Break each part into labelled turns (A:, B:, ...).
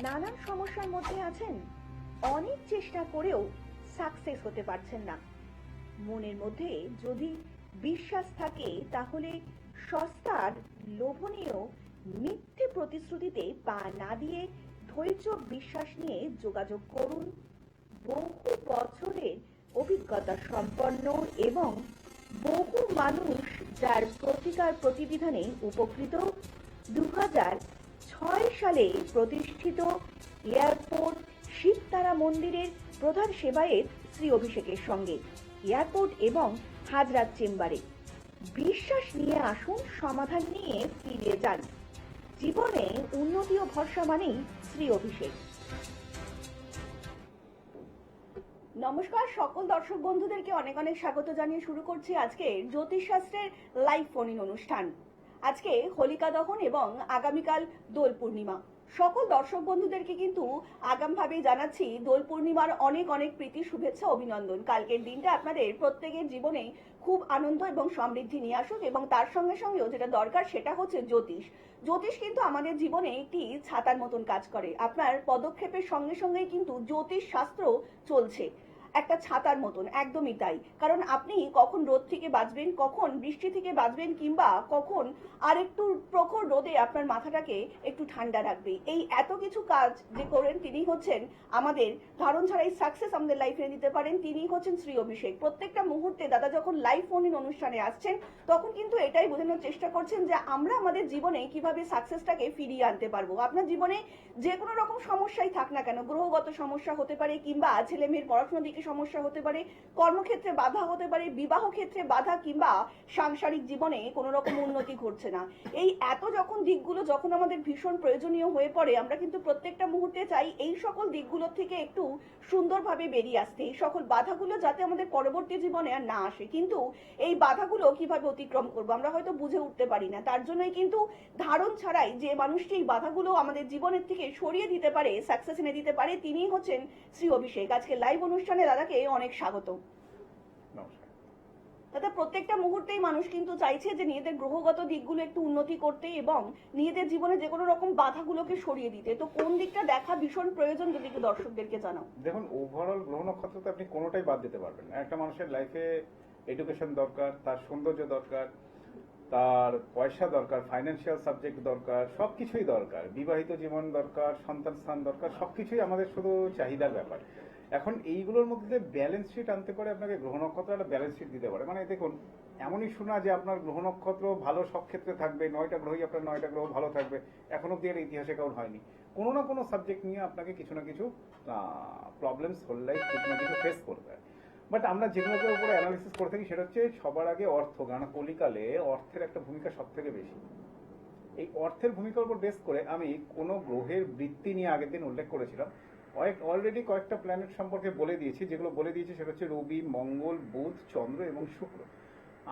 A: নানান সমস্যার মধ্যে আছেন, অনেক চেষ্টা করেও সাকসেস হতে পারছেন না। মনের মধ্যে যদি বিশ্বাস থাকে তাহলে সস্তার লোভনীয় মিথ্যে প্রতিশ্রুতিতে পা না দিয়ে ধৈর্য বিশ্বাস নিয়ে যোগাযোগ করুন বহু বছরের অভিজ্ঞতা সম্পন্ন এবং বহু মানুষ যার প্রতিকার প্রতিবিধানে উপকৃত 2006 সালে প্রতিষ্ঠিত এয়ারপোর্ট শিবতারা মন্দিরের প্রধান সেবায়েত শ্রী অভিষেকের সঙ্গে এয়ারপোর্ট এবং হাজরাত চেম্বারে। বিশ্বাস নিয়ে আসুন, সমাধান নিয়ে ফিরে যান। জীবনে উন্নতি ও ভরসা মানেই শ্রী অভিষেক। নমস্কার, সকল দর্শক বন্ধুদেরকে অনেক অনেক স্বাগত জানিয়ে শুরু করছি আজকে জ্যোতিষশাস্ত্রের লাইভ ফোন ইন অনুষ্ঠান। আজকে হোলিকা দহন এবং আগামীকাল দোল পূর্ণিমা। সকল দর্শক বন্ধুদেরকে কিন্তু আগামভাবে জানাচ্ছি দোল পূর্ণিমার অনেক অনেক প্রীতি, শুভেচ্ছা, অভিনন্দন। কালকের দিনটা আপনাদের প্রত্যেকের জীবনে খুব আনন্দ এবং সমৃদ্ধি নিয়ে আসুক, এবং তার সঙ্গে সঙ্গেও যেটা দরকার সেটা হচ্ছে জ্যোতিষ। জ্যোতিষ কিন্তু আমাদের জীবনে একটি ছাতার মতন কাজ করে। আপনার পদক্ষেপের সঙ্গে সঙ্গেই কিন্তু জ্যোতিষ শাস্ত্র চলছে একটা ছাতার মতন, একদমই তাই। কারণ আপনি কখন রোদ থেকে বাঁচবেন, কখন বৃষ্টি থেকে বাঁচবেন, কিংবা কখন আর একটু প্রখর রোদে আপনার মাথাটাকে একটু ঠান্ডা রাখবে, এই এত কিছু কাজ যে করেন তিনি হচ্ছেন আমাদের ধারণ ছাড়াই সাকসেস আমাদের লাইফে দিতে পারেন, তিনি হচ্ছেন শ্রী অভিষেক। প্রত্যেকটা মুহূর্তে দাদা যখন লাইভ ফোন ইন অনুষ্ঠানে আসছেন তখন কিন্তু এটাই বোঝানোর চেষ্টা করছেন যে আমরা আমাদের জীবনে কিভাবে সাকসেসটাকে ফিরিয়ে আনতে পারবো। আপনার জীবনে যে কোনো রকম সমস্যাই থাক না কেন, গ্রহগত সমস্যা হতে পারে, কিংবা ছেলে মেয়ের পড়াশোনার দিকে সমস্যা হতে পারে, কর্মক্ষেত্রে বাধা হতে পারে, বিবাহ ক্ষেত্রে বাধা, কিংবা সাংসারিক জীবনে কোনো রকম উন্নতি ঘটছে না, এই এত যখন দিকগুলো যখন আমাদের ভীষণ প্রয়োজনীয় হয়ে পড়ে, আমরা কিন্তু প্রত্যেকটা মুহূর্তে চাই এই সকল দিকগুলোর থেকে একটু সুন্দরভাবে বেরিয়ে আসতে, এই সকল বাধাগুলো যাতে আমাদের পরবর্তী জীবনে আর না আসে। কিন্তু এই বাধাগুলো কিভাবে অতিক্রম করবো আমরা হয়তো বুঝে উঠতে পারি না। তার জন্যই কিন্তু ধারণ ছাড়াই যে মানুষটি এই বাধাগুলো আমাদের জীবনের থেকে সরিয়ে দিতে পারে, সাকসেস এনে দিতে পারে, তিনিই হচ্ছেন শ্রী অভিষেক। আজকে লাইভ অনুষ্ঠানে দাদাকে অনেক স্বাগত। দাদা, প্রত্যেকটা মুহূর্তেই মানুষ কিন্তু চাইছে যে নিজেদের গ্রহগত দিকগুলো একটু উন্নতি করতে এবং নিজেদের জীবনে যে কোনো রকম বাধাগুলোকে সরিয়ে দিতে, তো কোন দিকটা দেখা ভীষণ প্রয়োজন যদি একটু দর্শকদেরকে জানাও।
B: দেখুন, ওভারঅল গ্রহ নক্ষত্রতে আপনি কোনোটাই বাদ দিতে পারবেন না। একটা মানুষের লাইফে এডুকেশন দরকার, তার সৌন্দর্য দরকার, তার পয়সা দরকার, ফাইন্যান্সিয়াল সাবজেক্ট দরকার, সবকিছুই দরকার, বিবাহিত জীবন দরকার, সন্তান স্থান দরকার, সবকিছুই আমাদের শুধু চাহিদার ব্যাপার। এখন এইগুলোর মধ্যে ব্যালেন্স শিট আনতে পারে আপনাকে গ্রহ নক্ষত্র একটা ব্যালেন্স শিট দিতে পারে। মানে দেখুন, এমনই শোনা যে আপনার গ্রহ নক্ষত্র ভালো সব ক্ষেত্রে থাকবে, 9টা গ্রহই আপনার 9টা গ্রহ ভালো থাকবে, এখন অব্দি এর ইতিহাসে কারণ হয়নি। কোনো না কোনো সাবজেক্ট নিয়ে আপনাকে কিছু না কিছু প্রবলেমস হোল লাইফ কিছু না কিছু ফেস করবে। বাট আমরা যেগুলোকে উপরে অ্যানালিসিস করে থাকি সেটা হচ্ছে সবার আগে অর্থ, কারণ কলিকালে অর্থের একটা ভূমিকা সব থেকে বেশি। এই অর্থের ভূমিকার উপর বেস করে আমি কোনো গ্রহের বৃত্তি নিয়ে আগের দিন উল্লেখ করেছিলাম। অলরেডি কয়েকটা প্ল্যানেট সম্পর্কে বলে দিয়েছি। যেগুলো বলে দিয়েছি সেটা হচ্ছে রবি, মঙ্গল, বুধ, চন্দ্র এবং শুক্র।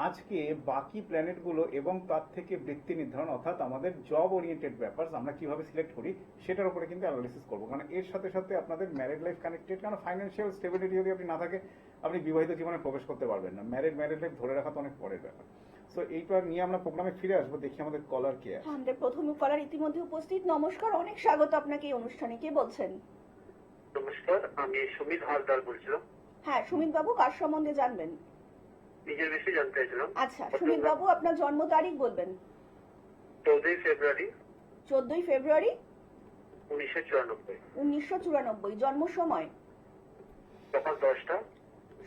B: আজকে বাকি প্ল্যানেটগুলো এবং তার থেকে বৃত্তি নির্ধারণ, অর্থাৎ আমাদের জব ওরিয়েন্টেড ব্যাপার আমরা কিভাবে সিলেক্ট করি সেটার উপরে কিন্তু অ্যানালিসিস করবো। কারণ এর সাথে সাথে আপনাদের ম্যারিড লাইফ কানেক্টেড, কারণ ফাইন্যান্সিয়াল স্টেবিলিটি যদি আপনি না থাকে আপনি বিবাহিত জীবনে প্রবেশ করতে পারবেন না। ম্যারিড লাইফ ধরে রাখা তো অনেক পরের ব্যাপার। সো এইটা নিয়ে আমরা প্রোগ্রামে ফিরে আসবো। দেখি আমাদের কলার কে আছে।
A: আমাদের প্রথম কলার ইতিমধ্যে উপস্থিত। নমস্কার, অনেক স্বাগত আপনাকে এই অনুষ্ঠানে। কে বলছেন?
C: নমস্কার, আমি সুমিত হালদার বলছিলাম।
A: হ্যাঁ সুমিত বাবু, কার সম্বন্ধে জানবেন?
C: নিজের বিষয়ে জানতে চাইছিলাম।
A: আচ্ছা সুমিত বাবু, আপনার জন্ম তারিখ বলবেন।
C: 14 ফেব্রুয়ারি
A: 14 ফেব্রুয়ারি
C: 1994।
A: 1994। জন্ম সময়?
C: সকাল 10টা।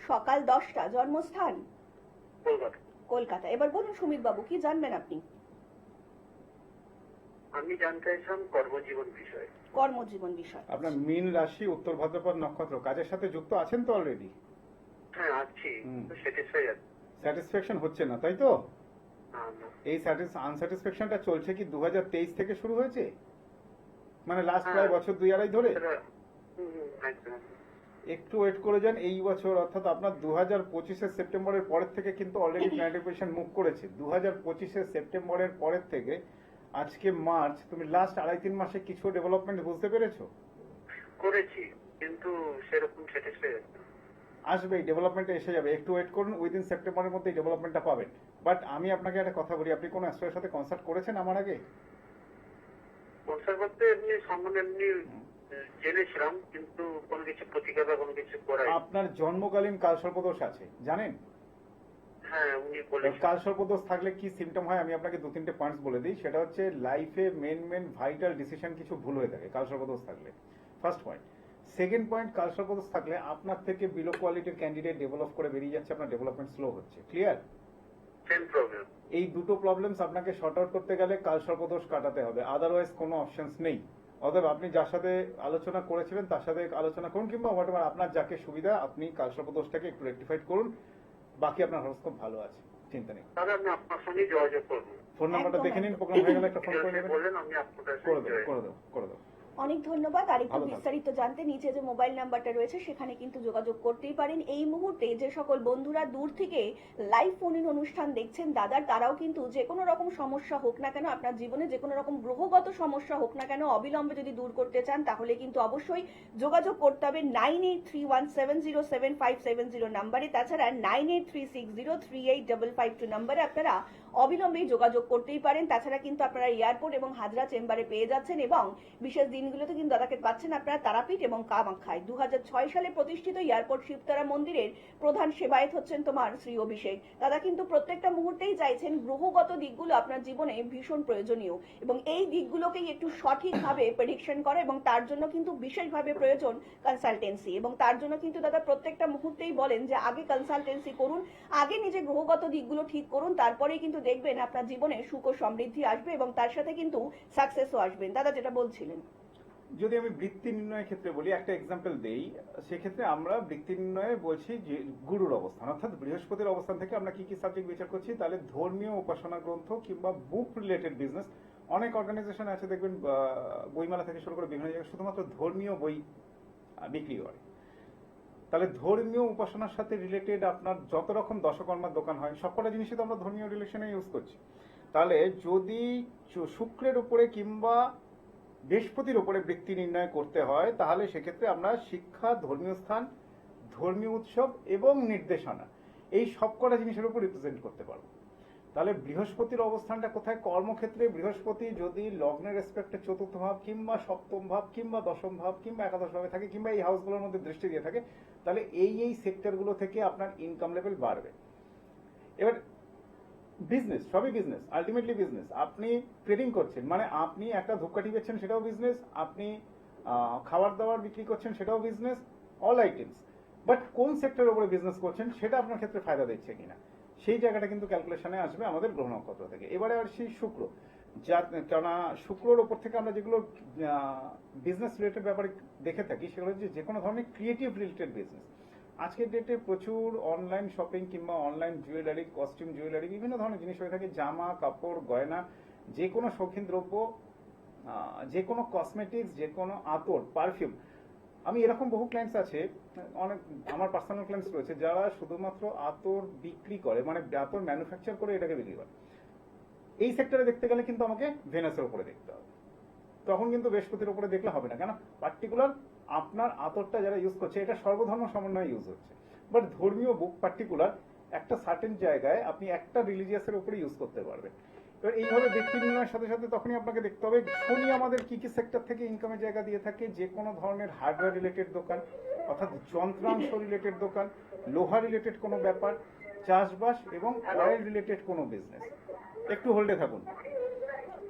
A: সকাল 10টা। জন্মস্থান?
C: কলকাতা।
A: কলকাতা। এবার বলুন সুমিত বাবু, কি জানবেন আপনি?
C: আমি জানতে চাইছিলাম কর্মজীবন বিষয়ে।
A: কর্মজীবন বিষয়।
B: আপনার মীন রাশি, উত্তর ভাদ্রপদ নক্ষত্র, কাজের সাথে যুক্ত আছেন তো অলরেডি?
C: হ্যাঁ আছি, স্যাটিসফাই আছি।
B: স্যাটিসফ্যাকশন হচ্ছে না, তাই তো?
C: না।
B: এই আনস্যাটিসফ্যাকশনটা চলছে কি 2023 থেকে শুরু হয়েছে? মানে লাস্ট প্রায় বছর 2-2.5 ধরে?
C: একদম।
B: একটু ওয়েট করে যান। এই বছর অর্থাৎ আপনার 2025-এর সেপ্টেম্বরের পরের থেকে কিন্তু অলরেডি প্ল্যানেটারি পজিশন মুভ করেছে। 2025-এর সেপ্টেম্বরের পরের থেকে আজকে মার্চ, তুমি লাস্ট 2.5-3 মাসে কিছু ডেভেলপমেন্ট বুঝতে পেরেছো?
C: করেছি, কিন্তু সেরকম স্যাটিসফাই
B: আসবে, এই ডেভেলপমেন্টটা এসে যাবে। একটু ওয়েট করুন, উইদিন সেপ্টেম্বরের মধ্যে এই ডেভেলপমেন্টটা পাবেন। বাট আমি আপনাকে একটা কথা বলি, আপনি কোনো অ্যাস্ট্রোলজারের সাথে কনসাল্ট করেছেন আমার আগে?
C: কনসাল্ট করতে এমনি সামনে এমনি জেনেছিলাম, কিন্তু কোনো কিছু প্রতিকার বা কোনো কিছু করাই।
B: আপনার জন্মকালীন কালসর্পদোষ আছে জানেন?
C: হ্যাঁ, উনি বলেছেন।
B: কালসর্পদোষ থাকলে কি সিমটম হয় আমি আপনাকে 2-3টে পয়েন্টস বলে দিই। সেটা হচ্ছে লাইফে মেন ভাইটাল ডিসিশন কিছু ভুল হয়ে থাকে কালসর্পদোষ থাকলে, ফার্স্ট পয়েন্ট। সেকেন্ড পয়েন্ট, কালসর্পদোষ থাকলে আপনার থেকে বিলো কোয়ালিটির ক্যান্ডিডেট ডেভেলপ করে বেরিয়ে যাচ্ছে, আপনার ডেভেলপমেন্ট স্লো হচ্ছে। ক্লিয়ার?
C: Same problem.
B: এই দুটো প্রবলেমস আপনাকে শর্ট আউট করতে গেলে কালসর্পদোষ কাটাতে হবে, আদারওয়াইজ কোনো অপশনস নেই। অতএব আপনি যার সাথে আলোচনা করেছিলেন তার সাথে আলোচনা করুন, কিংবা হোয়াটএভার আপনার যাকে সুবিধা আপনি কালসর্পদোষটাকে একটু রেকটিফাইড করুন। বাকি আপনার হরোস্কোপ ভালো আছে, চিন্তা নেই।
C: তাহলে আমি আপনার সঙ্গে যোগাযোগ করবো।
B: ফোন নাম্বারটা দেখে নিন, প্রোগ্রাম হয়ে গেলে একটা ফোন করে নেবেন।
C: বললেন, আমি আপনার
B: করে
C: সঙ্গে
B: দেবো করে দেবো করে দেবো।
A: অনেক ধন্যবাদ। আর একটু
B: ভালো থাকবেন।
A: বিস্তারিত জানতে নিচে যে মোবাইল নাম্বারটা রয়েছে সেখানে কিন্তু যোগাযোগ করতেই পারেন। এই মুহূর্তে যে সকল বন্ধুরা দূর থেকে লাইভ ফোন ইন অনুষ্ঠান দেখছেন দাদার, তারাও কিন্তু যে কোনো রকম সমস্যা হোক না কেন, আপনার জীবনে যে কোনো রকম গ্রহগত সমস্যা হোক না কেন, অবিলম্বে যদি দূর করতে চান তাহলে কিন্তু অবশ্যই যোগাযোগ করতে হবে 9831707570 নাম্বারে। তাছাড়া 9836038552 নাম্বারে আপনারা অবিলম্বেই যোগাযোগ করতেই পারেন। তাছাড়া কিন্তু আপনারা এয়ারপোর্ট এবং হাজরা চেম্বারে পেয়ে যাচ্ছেন, এবং বিশেষ দিনগুলোতে কিন্তু দাদাকে পাচ্ছেন আপনারা তারাপীঠ এবং কামাখ্যায়। 2006 সালে প্রতিষ্ঠিত এয়ারপোর্ট শিবতারা মন্দিরের প্রধান সেবায়েত হচ্ছেন তোমার শ্রী অভিষেক। দাদা কিন্তু প্রত্যেকটা মুহূর্তেই চাইছেন গ্রহগত দিকগুলো আপনার জীবনে ভীষণ প্রয়োজনীয়, এবং এই দিকগুলোকেই একটু সঠিকভাবে প্রেডিকশন করা, এবং তার জন্য কিন্তু বিশেষভাবে প্রয়োজন কনসালটেন্সি। এবং তার জন্য কিন্তু দাদা প্রত্যেকটা মুহূর্তেই বলেন যে আগে কনসালটেন্সি করুন, আগে নিজে গ্রহগত দিকগুলো ঠিক করুন, তারপরেই কিন্তু দেখবেন আপনার জীবনে সুখ ও সমৃদ্ধি আসবে, এবং তার সাথে কিন্তু সাকসেসও আসবেন। দাদা যেটা বলছিলেন,
B: যদি আমি বৃত্তি নির্ণয়ের ক্ষেত্রে বলি, একটা এক্সাম্পল দেই, সেক্ষেত্রে আমরা বৃত্তি নির্ণয়ে বলছি যে গুরুর অবস্থান অর্থাৎ বৃহস্পতির অবস্থান থেকে আমরা কি কি সাবজেক্ট বিচার করছি। তাহলে ধর্মীয় উপাসনা গ্রন্থ কিংবা বুক রিলেটেড বিজনেস, অনেক অর্গানাইজেশন আছে দেখবেন বইমেলা থেকে শুরু করে বিভিন্ন জায়গায় শুধুমাত্র ধর্মীয় বই বিক্রি করে। তাহলে ধর্মীয় উপাসনার সাথে রিলেটেড আপনার যত রকম দশকর্মার দোকান হয়, সবকটা জিনিসই তো আমরা ধর্মীয় রিলেশনে ইউজ করছি। তাহলে যদি শুক্রের উপরে কিংবা বৃহস্পতির উপরে বৃত্তি নির্ণয় করতে হয়, তাহলে সেক্ষেত্রে আমরা শিক্ষা, ধর্মীয় স্থান, ধর্মীয় উৎসব এবং নির্দেশনা, এই সবকটা জিনিসের উপর রিপ্রেজেন্ট করতে পারবো। তাহলে বৃহস্পতির অবস্থানটা কোথায়? কর্মক্ষেত্রে বৃহস্পতি যদি লগ্নের রেসপেক্টে চতুর্থ ভাব কিংবা সপ্তম ভাব কিংবা দশম ভাব কিংবা একাদশ ভাবে থাকে, কিংবা এই হাউসগুলোর মধ্যে দৃষ্টি দিয়ে থাকে, তাহলে এই সেক্টরগুলো থেকে আপনার ইনকাম লেভেল বাড়বে। এবার বিজনেস, সবই বিজনেস, আলটিমেটলি বিজনেস। আপনি ট্রেডিং করছেন মানে আপনি একটা ধূপকাঠি বেচছেন, সেটাও বিজনেস। আপনি খাবার দাবার বিক্রি করছেন, সেটাও বিজনেস, অল আইটেমস। বাট কোন সেক্টরের উপরে বিজনেস করছেন সেটা আপনার ক্ষেত্রে ফায়দা দিচ্ছে কিনা, সেই জায়গাটা কিন্তু ক্যালকুলেশনে আসবে আমাদের গ্রহ নক্ষত্র থেকে। এবারে আর সেই শুক্র, যার কেননা শুক্রর ওপর থেকে আমরা যেগুলো বিজনেস রিলেটেড ব্যাপারে দেখে থাকি, সেগুলো হচ্ছে যে কোনো ধরনের ক্রিয়েটিভ রিলেটেড বিজনেস। আজকের ডেটে প্রচুর অনলাইন শপিং কিংবা অনলাইন জুয়েলারি, কস্টিউম জুয়েলারি, বিভিন্ন ধরনের জিনিস হয়ে থাকে, জামা কাপড় গয়না, যে কোনো শৌখিন দ্রব্য, যে কোনো কসমেটিক্স, যে কোনো আতর, পারফিউম। আমি এরকম বহু ক্লায়েন্টস আছে, অনেক আমার পার্সোনাল ক্লায়েন্টস রয়েছে যারা শুধুমাত্র আতর বিক্রি করে, মানে আতর ম্যানুফ্যাকচার করে এটাকে বিক্রি করে। এই সেক্টরে দেখতে গেলে কিন্তু আমাকে ভেনাসের উপরে দেখতে হবে, তখন কিন্তু বৃহস্পতির উপরে দেখলে হবে না। কেন? পার্টিকুলার আপনার আতরটা যারা ইউজ করছে এটা সর্বধর্ম সমন্বয়ে ইউজ হচ্ছে, বাট ধর্মীয় বুক পার্টিকুলার একটা সার্টেন জায়গায় আপনি একটা রিলিজিয়াসের উপরে ইউজ করতে পারবেন। এবার এইভাবে ব্যক্তি নির্ণয়ের সাথে সাথে তখনই আপনাকে দেখতে হবে শনি আমাদের কি কি সেক্টর থেকে ইনকামের জায়গা দিয়ে থাকে। যে কোনো ধরনের হার্ডওয়্যার রিলেটেড দোকান, অর্থাৎ যন্ত্রাংশ রিলেটেড দোকান, লোহা রিলেটেড কোনো ব্যাপার, চাষবাস এবং অয়েল রিলেটেড কোনো বিজনেস। একটু হোল্ডে থাকুন।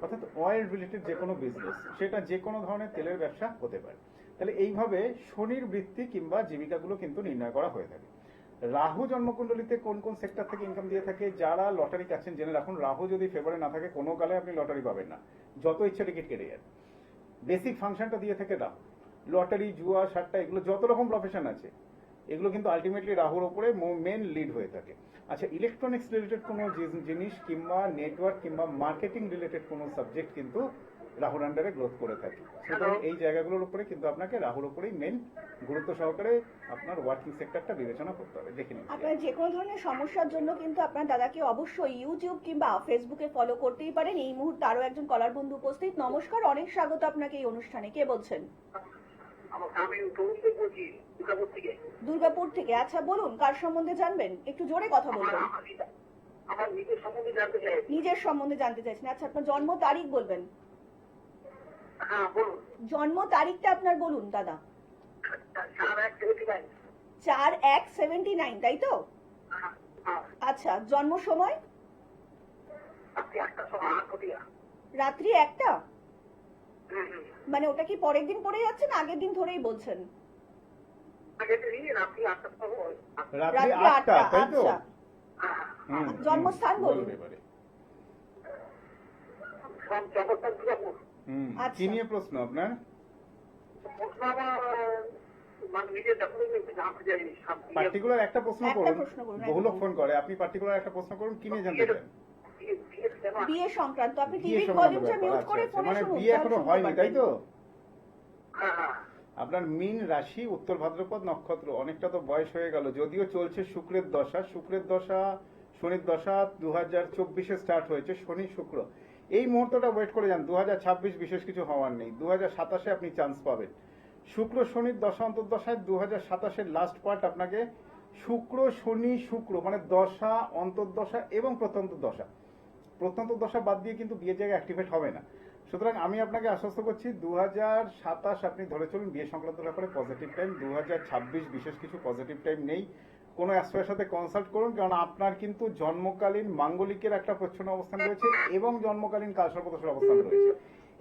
B: অর্থাৎ অয়েল রিলেটেড যে কোনো বিজনেস, সেটা যে কোনো ধরনের তেলের ব্যবসা হতে পারে। তাহলে এইভাবে শনির বৃত্তি কিংবা জীবিকাগুলো কিন্তু নির্ণয় করা হয়ে থাকে। রাহু জন্মকুণ্ডলিতে কোন কোন সেক্টর থেকে ইনকাম দিয়ে থাকে, যারা লটারি কাটছেন জেনে রাখুন, রাহু যদি ফেভারে না থাকে কোনো কালে আপনি লটারি পাবেন না, যত ইচ্ছে টিকিট কেটে যান। বেসিক ফাংশনটা দিয়ে থাকে রাহু। লটারি, জুয়া, সাট্টা, এগুলো যত রকম প্রফেশন আছে, এগুলো কিন্তু আলটিমেটলি রাহুর উপরে মেন লিড হয়ে থাকে। আচ্ছা, ইলেকট্রনিক্স রিলেটেড কোনো জিনিস কিংবা নেটওয়ার্ক কিংবা মার্কেটিং রিলেটেড কোনো সাবজেক্ট কিন্তু রাহুর আন্ডারে গ্রোথ করে থাকে। সুতরাং এই জায়গাগুলোর উপরে কিন্তু আপনাকে রাহুর উপরেই মেন গুরুত্ব সহকারে আপনার ওয়ার্কিং সেক্টরটা বিবেচনা করতে হবে। দেখে নিন,
A: আপনার যে কোনো ধরনের সমস্যার জন্য কিন্তু আপনার দাদাকে অবশ্যই ইউটিউব কিংবা ফেসবুকে ফলো করতেই পারেন। এই মুহূর্তে আরো একজন কলার বন্ধু উপস্থিত। নমস্কার, অনেক স্বাগত আপনাকে এই অনুষ্ঠানে। কে বলছেন?
C: আমি তরুণদের বলছি, দুর্গাপুর থেকে।
A: দুর্গাপুর থেকে। আচ্ছা বলুন, কার সম্বন্ধে জানবেন? একটু জোরে কথা বলবেন।
C: আমার নিজের সম্বন্ধে জানতে চাই।
A: নিজের সম্বন্ধে জানতে চাইছেন? আচ্ছা, আপনার জন্ম তারিখ বলবেন।
C: হ্যাঁ বলুন।
A: জন্ম তারিখটা আপনার বলুন দাদা।
C: 4/1/79।
A: 4/1/79, তাই তো?
C: হ্যাঁ, হ্যাঁ।
A: আচ্ছা, জন্ম সময়?
C: আপনি একটা সময় 8 কোটিয়া।
A: রাত্রি 1টা? মানে ওটা কি পরের দিন পড়ে যাচ্ছে না আগের দিন ধরেই বলছেন?
C: আগে দিন রাত্রি 8টার সময়।
B: রাত্রি
A: রাত্রি
B: 8টা,
A: 8টা,
B: তাই তো?
A: আচ্ছা।
B: হুম,
A: জন্মস্থান
B: হুম,
A: বলুন।
B: এবারে।
C: সব জগৎটার দুর্গাপুর।
B: হুম,
A: আচ্ছা।
B: কি নিয়ে প্রশ্ন আপনার?
C: প্রশ্ন আমার মানে নিজের ডকুমেন্ট জানতে চাই।
B: পার্টিকুলার একটা প্রশ্ন
A: একটা
B: করুন।
A: প্রশ্ন করুন,
B: বহু লোক
A: একদম।
B: ফোন করে, আপনি পার্টিকুলার একটা প্রশ্ন করুন, কি নিয়ে জানতে চান?
A: বিয়ে সংক্রান্ত। আপনি
B: বিয়ে
A: টিভির
B: সংক্রান্ত
A: ভলিউমটা
B: ব্যাপার,
A: মিউট
B: আচ্ছা,
A: করে
B: আচ্ছা।
A: ফোনে
B: মানে
A: শুনুন,
B: বিয়ে
A: তাহলে
B: এখনো
A: শুনতে
B: হয়নি, তাই
A: পারবেন।
B: তো?
C: হ্যাঁ,
B: আপনার মীন রাশি, উত্তর ভাদ্রপদ নক্ষত্র, অনেকটা তো বয়স হয়ে গেল, যদিও চলছে শুক্রের দশা। শুক্রের দশা, শনির দশা 2024-এ স্টার্ট হয়েছে, শনি শুক্র। এই মুহূর্তটা ওয়েট করে যান, 2026 বিশেষ কিছু হওয়ার নেই, 2027-এ আপনি চান্স পাবেন। শুক্র শনির দশা অন্তর্দশায় 2027-এর লাস্ট পার্ট আপনাকে শুক্র শনি শুক্র মানে দশা, অন্তর্দশা এবং প্রত্যন্ত দশা। প্রত্যন্ত দশা বাদ দিয়ে কিন্তু বিয়ের জায়গা অ্যাক্টিভেট হবে না। সুতরাং আমি আপনাকে আশ্বস্ত করছি 2027 আপনি ধরে চলুন বিয়ে সংক্রান্ত ব্যাপারে পজিটিভ টাইম। 2026 বিশেষ কিছু পজিটিভ টাইম নেই। কোনো অ্যাস্ট্রোর সাথে কনসাল্ট করুন, কারণ আপনার কিন্তু জন্মকালীন মাঙ্গলিকের একটা প্রচ্ছন্ন অবস্থান রয়েছে এবং জন্মকালীন কালসর্পদোষের অবস্থান রয়েছে।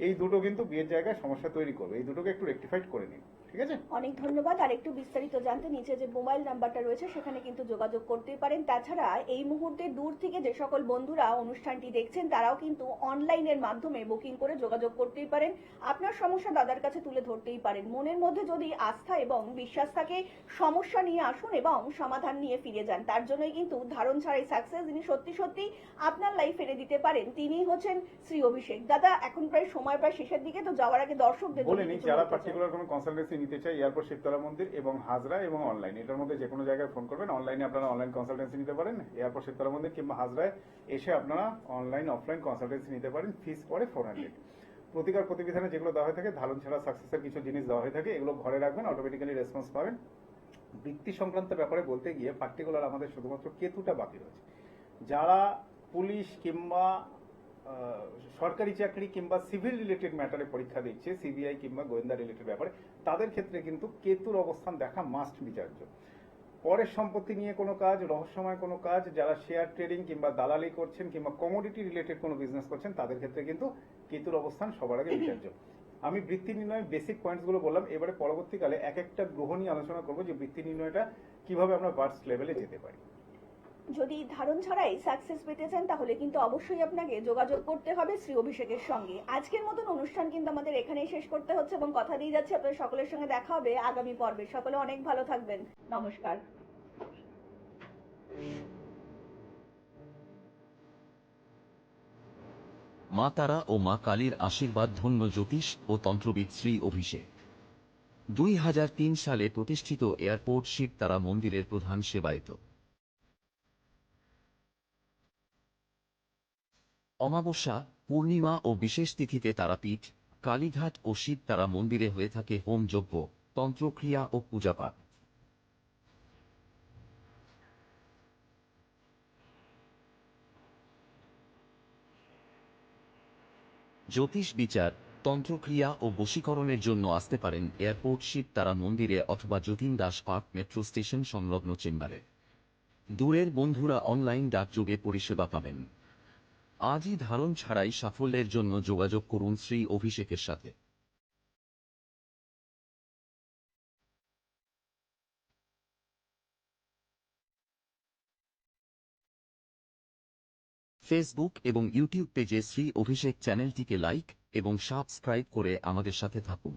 B: এই দুটো কিন্তু বিয়ের জায়গায় সমস্যা তৈরি করবে, এই দুটোকে একটু রেকটিফাইড করে নিন, ঠিক আছে?
A: অনেক ধন্যবাদ। আর একটু বিস্তারিত জানতে নিচে যে মোবাইল নাম্বারটা রয়েছে সেখানে কিন্তু যোগাযোগ করতেই পারেন। তাছাড়া এই মুহূর্তে দূর থেকে যে সকল বন্ধুরা অনুষ্ঠানটি দেখছেন তারাও কিন্তু অনলাইনের মাধ্যমে বুকিং করে যোগাযোগ করতেই পারেন। আপনার সমস্যা দাদার কাছে তুলে ধরতেই পারেন। মনের মধ্যে যদি আস্থা এবং বিশ্বাস থাকে, সমস্যা নিয়ে আসুন এবং সমাধান নিয়ে ফিরে যান। তার জন্যই কিন্তু ধারণ ছাড়াই সাকসেস, যিনি সত্যি সত্যি আপনার লাইফ এনে দিতে পারেন, তিনিই হচ্ছেন শ্রী অভিষেক। দাদা, এখন প্রায় সময় প্রায় শেষের দিকে, তো যাওয়ার আগে দর্শকদের
B: বলে
A: জন্য
B: নিই,
A: কিছু
B: যারা
A: বলতে চাই।
B: পার্টিকুলার কোনো কনসালটেন্সি নিতে চাই, এয়ারপোর্ট শিবতলা মন্দির এবং হাজরা এবং অনলাইন, এটার মধ্যে যে কোনো জায়গায় ফোন করবেন। অনলাইনে আপনারা অনলাইন কনসালটেন্সি নিতে পারেন, এয়ারপোর্ট শিবতলা মন্দির কিংবা হাজরায় এসে আপনারা অনলাইন অফলাইন কনসালটেন্সি নিতে পারেন। ফিস পড়ে 400। প্রতিকার প্রতিবিধানে যেগুলো দেওয়া হয়ে থাকে, ধারণ ছাড়া সাকসেসের কিছু জিনিস দেওয়া হয়ে থাকে, এগুলো ঘরে রাখবেন, অটোমেটিক্যালি রেসপন্স পাবেন। বৃত্তি সংক্রান্ত ব্যাপারে বলতে গিয়ে পার্টিকুলার আমাদের শুধুমাত্র কেতুটা বাকি রয়েছে। যারা পুলিশ কিংবা সরকারি চাকরি কিংবা সিভিল রিলেটেড ম্যাটারে পরীক্ষা দিচ্ছে, সিবিআই কিংবা গোয়েন্দা রিলেটেড ব্যাপারে, তাদের ক্ষেত্রে কিন্তু কেতুর অবস্থান দেখা মাস্ট বিচার্য। পরের সম্পত্তি নিয়ে কোনো কাজ, রহস্যময় কোনো কাজ, যারা শেয়ার ট্রেডিং কিংবা দালালি করছেন কিংবা কমোডিটি রিলেটেড কোনো বিজনেস করছেন, তাদের ক্ষেত্রে কিন্তু কেতুর অবস্থান সবার আগে বিচার্য। আমি বৃত্তি নির্ণয়ের বেসিক পয়েন্টসগুলো বললাম। এবারে পরবর্তীকালে এক একটা গ্রহ নিয়ে আলোচনা করবো যে বৃত্তি নির্ণয়টা কিভাবে আমরা বার্স্ট লেভেলে যেতে পারি।
A: যদি ধারণ ছাড়াই সাকসেস পেতে চান তাহলে কিন্তু অবশ্যই আপনাকে যোগাযোগ করতে হবে শ্রী অভিষেকের সঙ্গে। আজকের মতন অনুষ্ঠান কিন্তু আমাদের এখানেই শেষ করতে হচ্ছে এবং কথা দিয়ে যাচ্ছি আপনাদের সকলের সঙ্গে দেখা হবে আগামী পর্বে। সকলে অনেক ভালো থাকবেন। নমস্কার।
D: মা তারা ও মা কালীর আশীর্বাদ ধন্য জ্যোতিষ ও তন্ত্রবিদ শ্রী অভিষেক 2003 সালে প্রতিষ্ঠিত এয়ারপোর্ট শিব তারা মন্দিরের প্রধান সেবায়িত। অমাবস্যা, পূর্ণিমা ও বিশেষ তিথিতে তারাপীঠ, কালীঘাট ও শিব তারা মন্দিরে হয়ে থাকে হোম যজ্ঞ, তন্ত্রক্রিয়া ও পূজাপাঠ। জ্যোতিষ বিচার, তন্ত্রক্রিয়া ও বশীকরণের জন্য আসতে পারেন এয়ারপোর্ট শিব তারা মন্দিরে অথবা Jatin Das park metro station সংলগ্ন চেম্বারে। দূরের বন্ধুরা অনলাইন ডাকযোগে পরিষেবা পাবেন। আজই ধারণ ছাড়াই সাফল্যের জন্য যোগাযোগ করুন শ্রী অভিষেকের সাথে। ফেসবুক এবং ইউটিউব পেজে শ্রী অভিষেক চ্যানেলটিকে লাইক এবং সাবস্ক্রাইব করে আমাদের সাথে থাকুন।